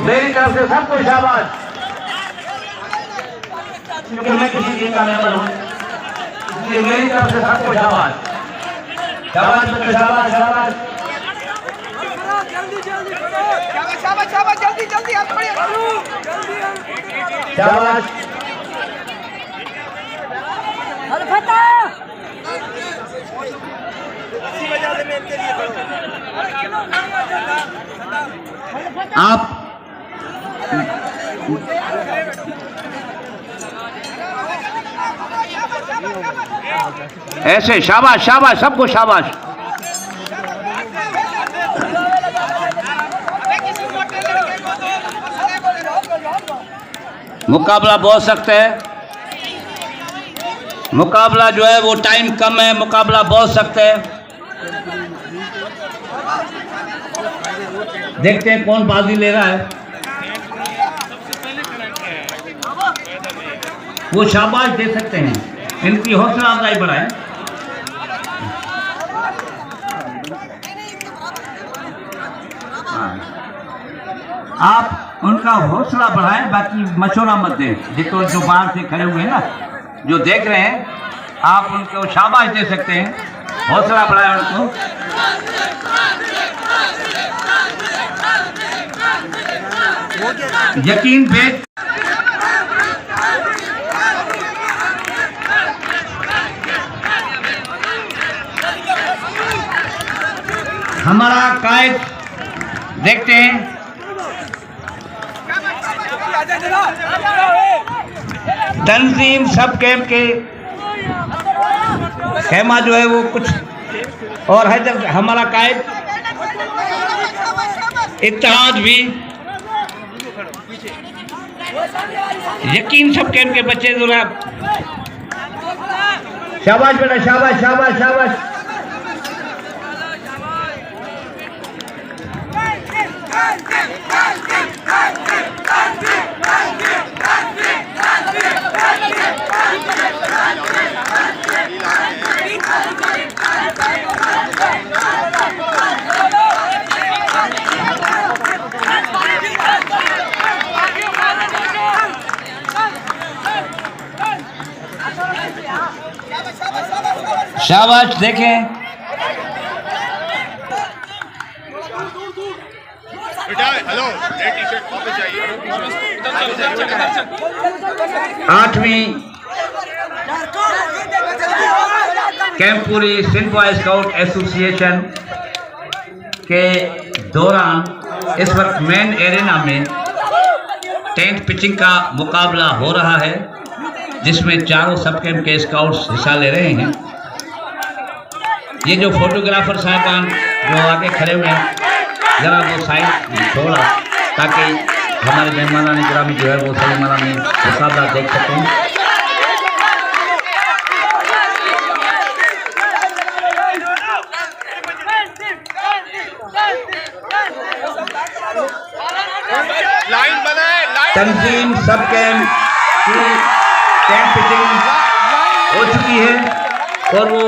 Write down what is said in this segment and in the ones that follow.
मेरी तरफ से सबको शाबाश, क्योंकि मैं किसी टीम का मेंबर हूँ, इसलिए मेरी तरफ से सबको शाबाश, शाबाश बेटा, शाबाश शाबाश शाबाश शाबाश, जल्दी जल्दी हाथ बढ़िया, शाबाश। आप ऐसे शाबाश शाबाश, सबको शाबाश। मुकाबला बहुत सख्त है, मुकाबला जो है वो टाइम कम है, मुकाबला बहुत सख्त है। देखते हैं कौन बाजी ले रहा है। वो शाबाश दे सकते हैं, इनकी हौसला अफजाई बढ़ाएं। आप उनका हौसला बढ़ाएं, बाकी मशवरा मत दें। जितो जो बाहर से खड़े हुए हैं ना, जो देख रहे हैं, आप उनको शाबाश दे सकते हैं, हौसला बढ़ाएं उनको। यकीन बेच हमारा कायद देखते हैं। तंजीम सब कैंप के खेमा जो है वो कुछ और है। जब हमारा कायद इत्तेहाद भी, यकीन सब कैंप के बच्चे जरा शाबाश बेटा, शाबाश शाबाश शाबाश। शाबाश। देखें हेलो, टी-शर्ट वापस जाइए। 8वीं कैंपुरी सिंध बॉय स्काउट एसोसिएशन के दौरान इस वक्त मेन एरेना में टेंट पिचिंग का मुकाबला हो रहा है, जिसमें चारों सब कैंप के स्काउट्स हिस्सा ले रहे हैं। ये जो फोटोग्राफर साहबान जो आगे खड़े हुए हैं, जरा वो साइड छोड़ा ताकि हमारे मेहमान गिरामी जो है वो सलीमाना में मुकाबला देख सकें। लाइन बनाए, तंजीम सब कैंप की टेंट पिचिंग हो चुकी है और वो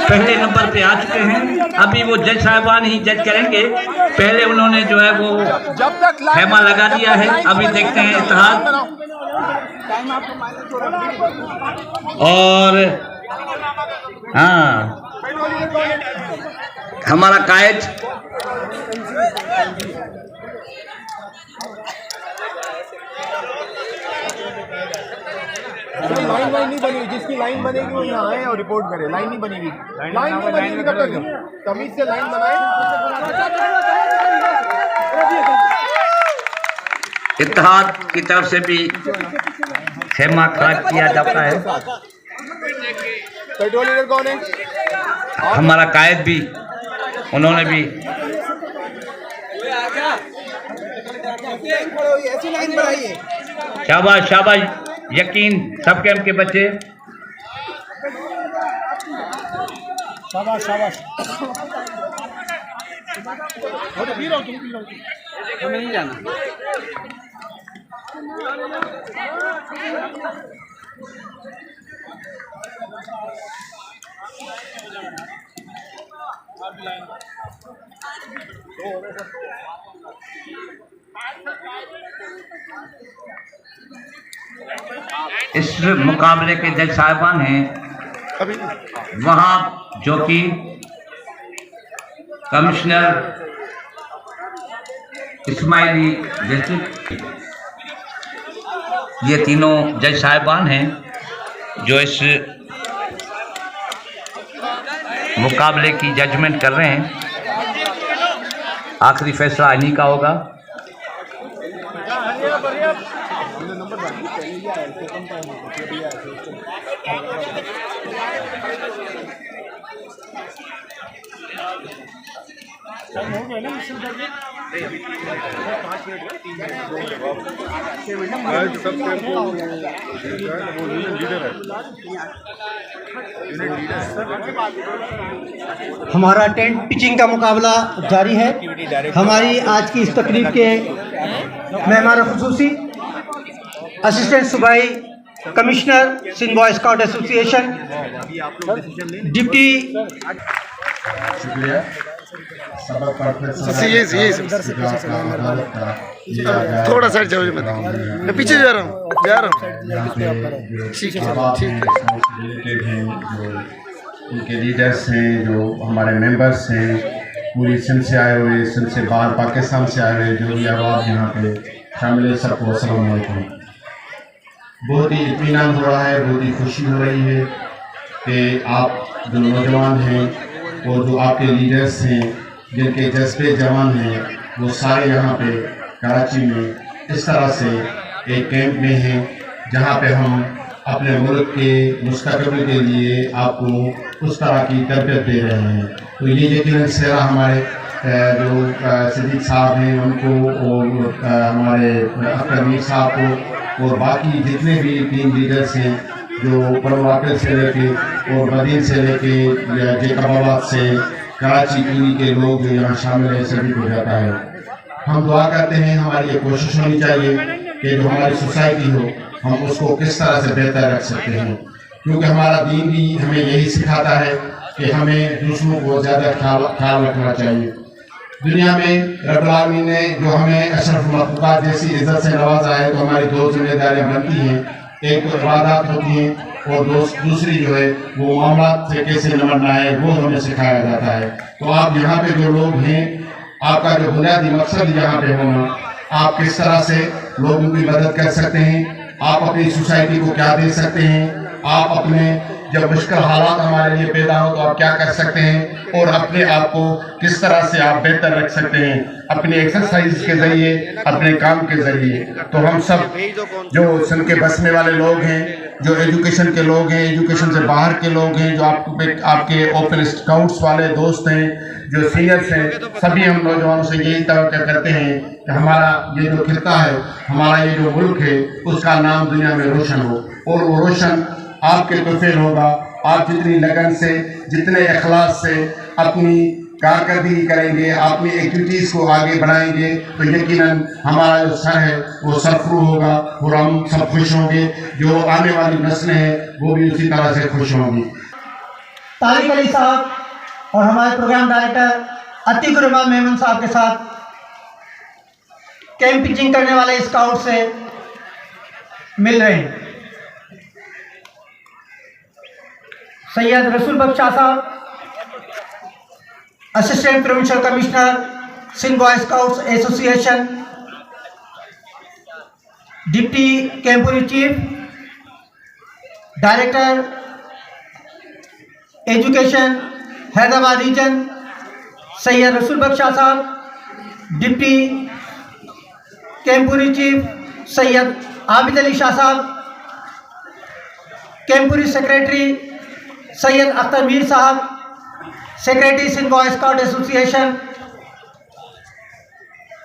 पहले नंबर पे आ चुके हैं। अभी वो जज साहबान ही जज करेंगे। पहले उन्होंने जो है वो खेमा लगा दिया है। अभी देखते हैं इत्तेहाद और हाँ हमारा कायद लाइन नहीं बनी, जिसकी लाइन बनेगी वो यहाँ आए और रिपोर्ट करे। लाइन नहीं बनेगी, लाइन नहीं बनेगी तब तक तमीज से लाइन बनाए। इत्तेहाद की तरफ से भी खेमा खड़ा किया जाता है। पेट्रोल लीडर कौन है? हमारा कायद भी, उन्होंने भी ऐसी लाइन बनाइए। शाबाश शाबाश। यकीन सब कैंप के बच्चे शाबाश शाबाश। हमें नहीं जाना। इस मुकाबले के जज साहिबान हैं वहां जो कि कमिश्नर इस्माइली डिस्ट्रिक्ट, ये तीनों जज साहिबान हैं जो इस मुकाबले की जजमेंट कर रहे हैं। आखिरी फैसला इन्हीं का होगा। हमारा टेंट पिचिंग का मुकाबला जारी है। हमारी आज की इस तकरीब के मेहमान खुसूसी असिस्टेंट सूबाई commissioner Sindh boy scout association, deputy शुक्रिया। सबक थोड़ा साइड जाओ, मैं पीछे जा रहा हूँ। ठीक है जो उनके लीडर्स हैं, जो हमारे मेंबर्स हैं, पूरी सिंध से आए हुए, सिंध से बाहर पाकिस्तान से आए हुए जो भी आवाज़ यहाँ पे शामिल है, सबको अस्सलाम वालेकुम। बहुत ही इत्मीनान हो रहा है, बहुत ही खुशी हो रही है कि आप जो नौजवान हैं और जो आपके लीडर्स हैं, जिनके जज्बे जवान हैं, वो सारे यहाँ पे कराची में इस तरह से एक कैंप में हैं जहाँ पे हम अपने मुल्क के मुस्तक़बिल के लिए आपको उस तरह की तरबियत दे रहे हैं। तो ये यकीनन सेरा हमारे जो सिद्दीक साहब हैं उनको और हमारे अख्तर मीर साहब को और बाकी जितने भी टीम लीडर्स हैं जो परवाकिल से लेके और मदीन से लेके जेकबाबाद से कराची पूरी के लोग यहाँ शामिल हैं, सभी को जाता है। हम दुआ करते हैं, हमारी ये कोशिश होनी चाहिए कि जो हमारी सोसाइटी हो हम उसको किस तरह से बेहतर रख सकते हैं, क्योंकि हमारा दीन भी हमें यही सिखाता है कि हमें दूसरों को ज़्यादा ख्याल रखना चाहिए। दुनिया में रब्बुल आलमीन ने जो हमें अशरफ मखलूक़ात जैसी इज़्ज़त से नवाजा है, तो हमारी दो जिम्मेदारियाँ बनती हैं। एक तो इबादत होती हैं और दूसरी जो है वो मामलात से कैसे निपटना है वो हमें सिखाया जाता है। तो आप यहाँ पे जो लोग हैं, आपका जो बुनियादी मकसद यहाँ पे होना, आप किस तरह से लोगों की मदद कर सकते हैं, आप अपनी सोसाइटी को क्या दे सकते हैं, आप अपने जब मुश्किल हालात हमारे लिए पैदा हो तो आप क्या कर सकते हैं, और अपने आप को किस तरह से आप बेहतर रख सकते हैं अपनी एक्सरसाइज के ज़रिए, अपने काम के ज़रिए। तो हम सब जो सिंध के बसने वाले लोग हैं, जो एजुकेशन के लोग हैं, एजुकेशन से बाहर के लोग हैं, जो आपके ओपन स्काउट्स वाले दोस्त हैं, जो सीनियर्स हैं, सभी हम नौजवानों से यही तवक्को करते हैं कि हमारा ये जो खिता है, हमारा ये जो मुल्क है, उसका नाम दुनिया में रोशन हो, और वो रोशन आपके तोफेल होगा। आप जितनी लगन से, जितने इखलास से अपनी कारकर्दगी करेंगे, अपनी एक्टिविटीज़ को आगे बढ़ाएंगे, तो यकीनन हमारा जो सर है वो सरफरू होगा और हम सब खुश होंगे। जो आने वाली नस्लें हैं वो भी उसी तरह से खुश होंगी। तारिक अली साहब और हमारे प्रोग्राम डायरेक्टर अतीकुर रहमान मेमन साहब के साथ कैंप पिचिंग करने वाले स्काउट से मिल रहे हैं। सैयद रसूल बख्श शाह साहब, assistant provincial commissioner Sindh boy scouts association, deputy camporee chief, director education Hyderabad region Syed Rasool Bakhsh Shah साहब, deputy camporee chief Syed Abid Ali Shah साहब, कैंपुरी सेक्रेटरी सैयद अख्तर मीर साहब, secretary Sindh boy scout association,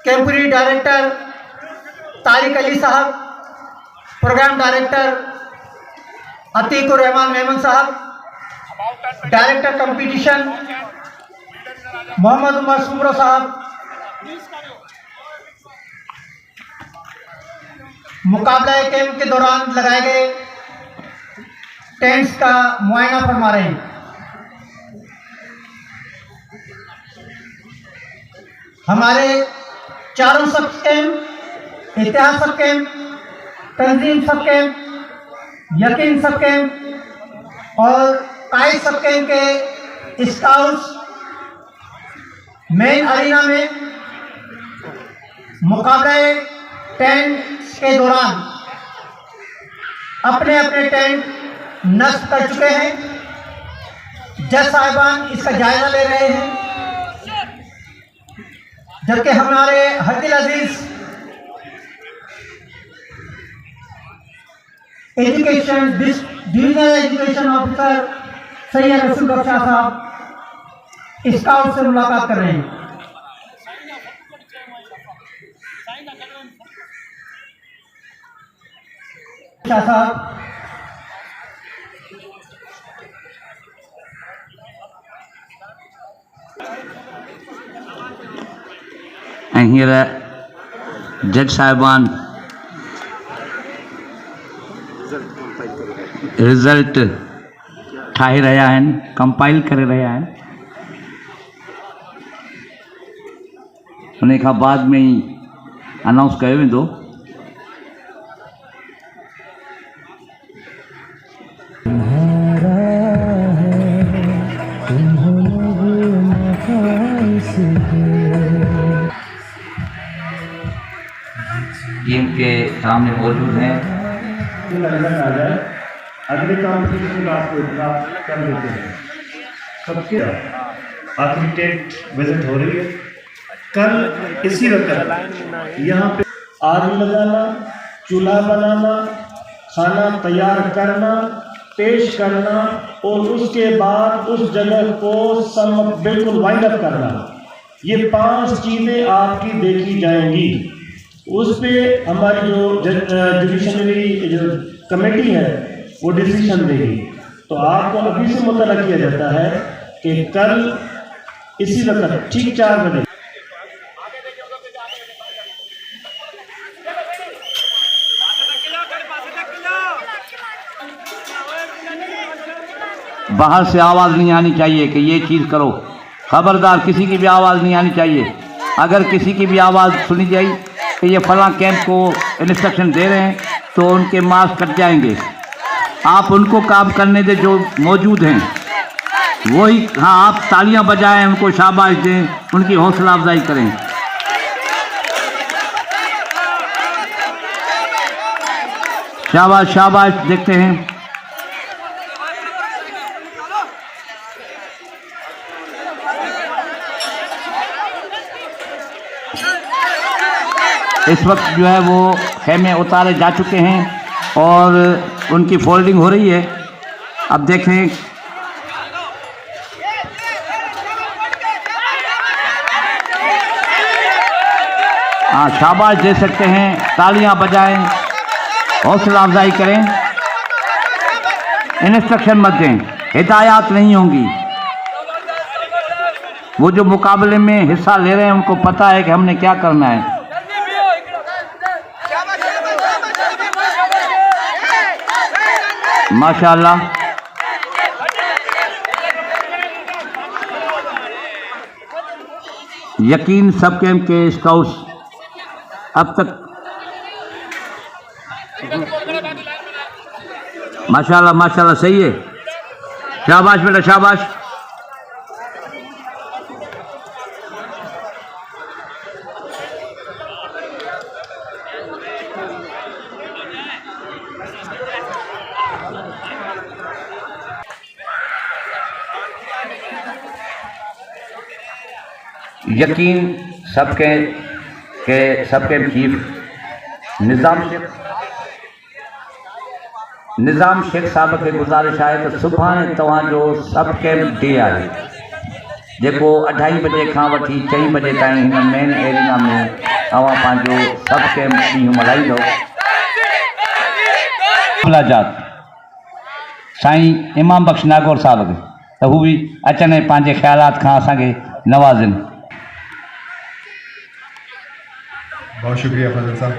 camporee director Tariq Ali साहब, प्रोग्राम डायरेक्टर अतीकुर रहमान मेमन साहब, डायरेक्टर कंपटीशन मोहम्मद उमर सुमरो साहब, मुकाबला कैंप के दौरान लगाए गए टेंट्स का मुआयना फरमा रहे हैं। हमारे चारों सब कैंप, इतिहास सब कैंप, तंजीम सब कैंप, यकीन सब कैंप और काइद सब कैंप के स्काउट्स मेन अरीना में मुकाबले टेंट के दौरान अपने अपने टेंट नष्ट कर चुके हैं। जज साहिबान इसका जायजा ले रहे हैं, जबकि हमारे हरदिल अजीज education divisional education officer Syed Rasool Bakhsh साहब स्काउट से मुलाकात कर रहे हैं। साहब हींअर जज साहिबान रिज़ल्ट ठाहे रहिया आहिनि, कंपाइल करे रहिया आहिनि। उन खां बाद में ई अनाउंस कयो वेंदो। टीम के सामने मौजूद हैं। अगले कॉम्पिटिशन का आपको इत्तलाह कर देते हैं। सबके आखिरी टेंट विजिट हो रही है। कल इसी वक्त यहाँ पे आग लगाना, चूल्हा बनाना, खाना तैयार करना, पेश करना और उसके बाद उस जगह को बिल्कुल वाइंड अप करना, ये 5 चीज़ें आपकी देखी जाएंगी। उस पे हमारी जो जुडिशनरी जो कमेटी है वो डिसीजन देगी। तो आपको अभी से मुतल्ला किया जाता है कि कल इसी वक्त ठीक 4 बजे बाहर से आवाज़ नहीं आनी चाहिए कि ये चीज़ करो। खबरदार, किसी की भी आवाज़ नहीं आनी चाहिए। अगर किसी की भी आवाज़ सुनी जाए कि ये फलां कैंप को इंस्ट्रक्शन दे रहे हैं तो उनके मार्क्स कट जाएंगे। आप उनको काम करने दे जो मौजूद हैं, वही हाँ आप तालियां बजाएं, उनको शाबाश दें, उनकी हौसला अफजाई करें। शाबाश शाबाश। देखते हैं इस वक्त जो है वो खेमे उतारे जा चुके हैं और उनकी फोल्डिंग हो रही है। अब देखें हाँ शाबाश दे सकते हैं, तालियां बजाएं, हौसला अफजाई करें। इंस्ट्रक्शन मत दें, हिदायत नहीं होंगी। वो जो मुकाबले में हिस्सा ले रहे हैं उनको पता है कि हमने क्या करना है। माशाअल्लाह। यकीन सब कैंप के स्काउट्स अब तक माशाअल्लाह माशाअल्लाह सही है। शाबाश बेटा शाबाश। यकीन सबके चीफ निज़ाम शेख साहब के गुज़ारिश है तो सुभाणे तव्हांजो सब कैंप डे आहे जेको 2:30 बजे खां वठी 4 बजे ताईं हिन मेन एरिया में तव्हां पंहिंजो सब कैंप ॾींहुं मल्हाईंदो। मुलाज़ात साईं इमाम बख्श नागौर साहब खे त हू बि अचनि ऐं पंहिंजे ख़्यालात खां असांखे नवाज़नि। बहुत शुक्रिया फजल साहब।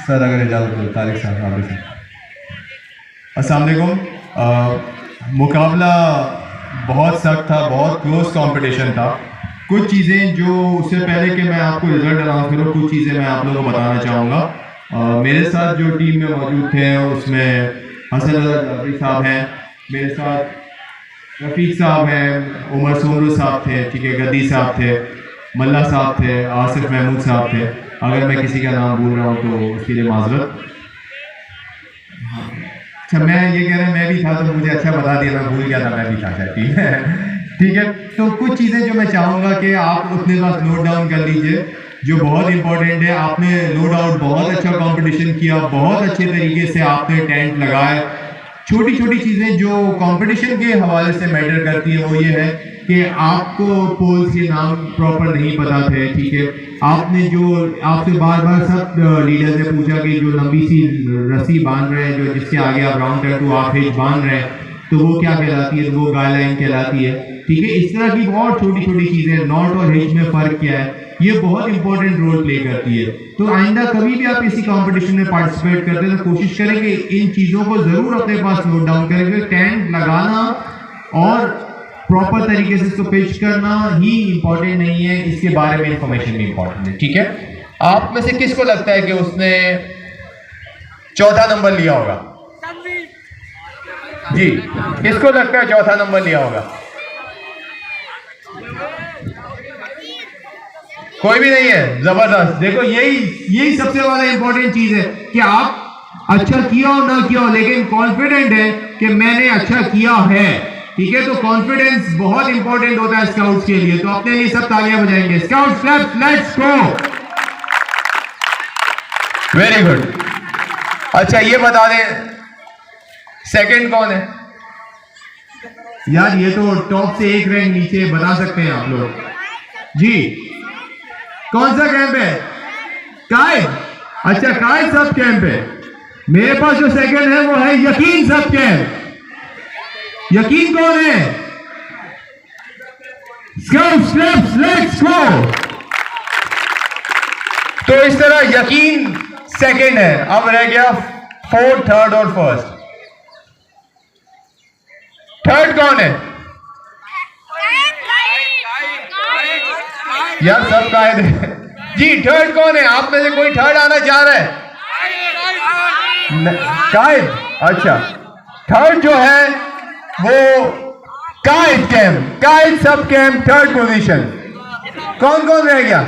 सर अगर इजाज़त हो तारिक साहब आबिद साहब। अस्सलाम वालेकुम। मुकाबला बहुत सख्त था, बहुत क्लोज कंपटीशन था कुछ चीज़ें जो उससे पहले कि मैं आपको रिजल्ट अनाउंस करूँ, कुछ चीज़ें मैं आप लोगों को बताना चाहूँगा। मेरे साथ जो टीम में मौजूद थे उसमें हसन जाफरी साहब हैं, मेरे साथ रफ़ीक साहब हैं, उमर सोमरू साहब थे, ठीक है, गद्दी साहब थे, मल्ला साहब थे, आसिफ महमूद साहब थे। अगर मैं किसी का नाम भूल रहा हूँ तो उसके लिए माजरत। अच्छा, मैं ये कह रहा मैं भी था तो मुझे अच्छा बता दिया, मैं भूल गया था, मैं भी था। ठीक है, ठीक है। तो कुछ चीज़ें जो मैं चाहूँगा कि आप अपने पास नोट डाउन कर लीजिए, जो बहुत इंपॉर्टेंट है। आपने नो डाउट बहुत अच्छा कंपटीशन किया, बहुत अच्छे तरीके से आपने टेंट लगाए। छोटी छोटी चीज़ें जो कंपटीशन के हवाले से मैटर करती है वो ये है कि आपको पोल्स के नाम प्रॉपर नहीं पता थे, ठीक है। आपने जो आपसे बार बार सब लीडर से पूछा कि जो लंबी सी रस्सी बांध रहे हैं, जो जिसके आगे आप round turn two half hitch बांध रहे हैं, तो वो क्या कहलाती है, तो वो गाइडलाइन कहलाती है, ठीक है। इस तरह की बहुत छोटी छोटी चीज़ें, नॉट और हिच में फ़र्क क्या है, ये बहुत इंपॉर्टेंट रोल प्ले करती है। तो आइंदा कभी भी आप इसी कंपटीशन में पार्टिसिपेट करते हैं तो कोशिश करें कि इन चीज़ों को ज़रूर अपने पास नोट डाउन करें। टेंट लगाना और प्रॉपर तरीके से इसको पिच करना ही इंपॉर्टेंट नहीं है, इसके बारे में इंफॉर्मेशन भी इंपॉर्टेंट है, ठीक है। आप में से किसको लगता है कि उसने चौथा नंबर लिया होगा? जी, किसको लगता है चौथा नंबर लिया होगा? कोई भी नहीं है, जबरदस्त। देखो यही सबसे ज्यादा इंपॉर्टेंट चीज है कि आप अच्छा किया हो ना किया हो, लेकिन कॉन्फिडेंट है कि मैंने अच्छा किया है, ठीक है। तो कॉन्फिडेंस बहुत इंपॉर्टेंट होता है स्काउट्स के लिए। तो अपने लिए सब तालियां बजाएंगे। Scouts let's go, very good. अच्छा, ये बता दें सेकंड कौन है? यार ये तो टॉप से एक रैंक नीचे, बता सकते हैं आप लोग जी? कौन सा कैंप है? कायद। अच्छा, कायद सब कैंप है। मेरे पास जो सेकंड है वो है यकीन सब कैंप। यकीन कौन है? Scouts let's go. तो इस तरह यकीन सेकंड है। अब रह गया फोर्थ, थर्ड और फर्स्ट। थर्ड कौन है? यार सब कायद है जी। थर्ड कौन है? आप में से कोई थर्ड आना चाह रहा है? कायद। अच्छा, थर्ड जो है वो कायद कैंप, कायद सब कैंप, थर्ड पोजीशन। कौन कौन रह गया?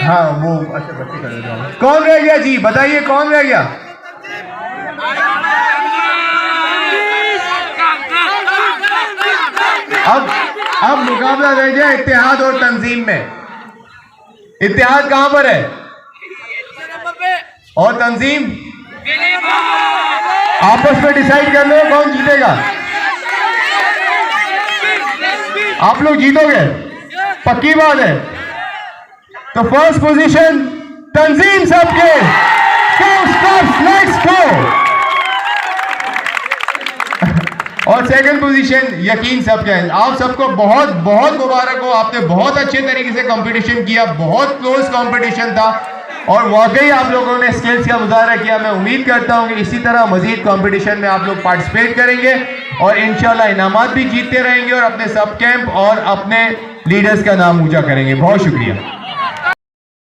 हाँ वो अच्छा बच्चे कर रहे हैं। कौन रह गया जी? बताइए कौन रह गया? अब मुकाबला रह गया इत्तेहाद और तंजीम में। इत्तेहाद कहां पर है और तंजीम आपस में डिसाइड कर लो कौन जीतेगा। आप लोग जीतोगे, पक्की बात है। तो फर्स्ट पोजीशन तंजीम सबके, लेट्स गो। और सेकंड पोजीशन यकीन सबके। आप सबको बहुत बहुत मुबारक हो, आपने बहुत अच्छे तरीके से कंपटीशन किया, बहुत क्लोज कंपटीशन था और वाकई आप लोगों ने स्किल्स का मुजाहरा किया। मैं उम्मीद करता हूं कि इसी तरह मजीद कंपटीशन में आप लोग पार्टिसिपेट करेंगे और इंशाल्लाह इनामात भी जीतते रहेंगे और अपने सब कैंप और अपने लीडर्स का नाम ऊंचा करेंगे। बहुत शुक्रिया।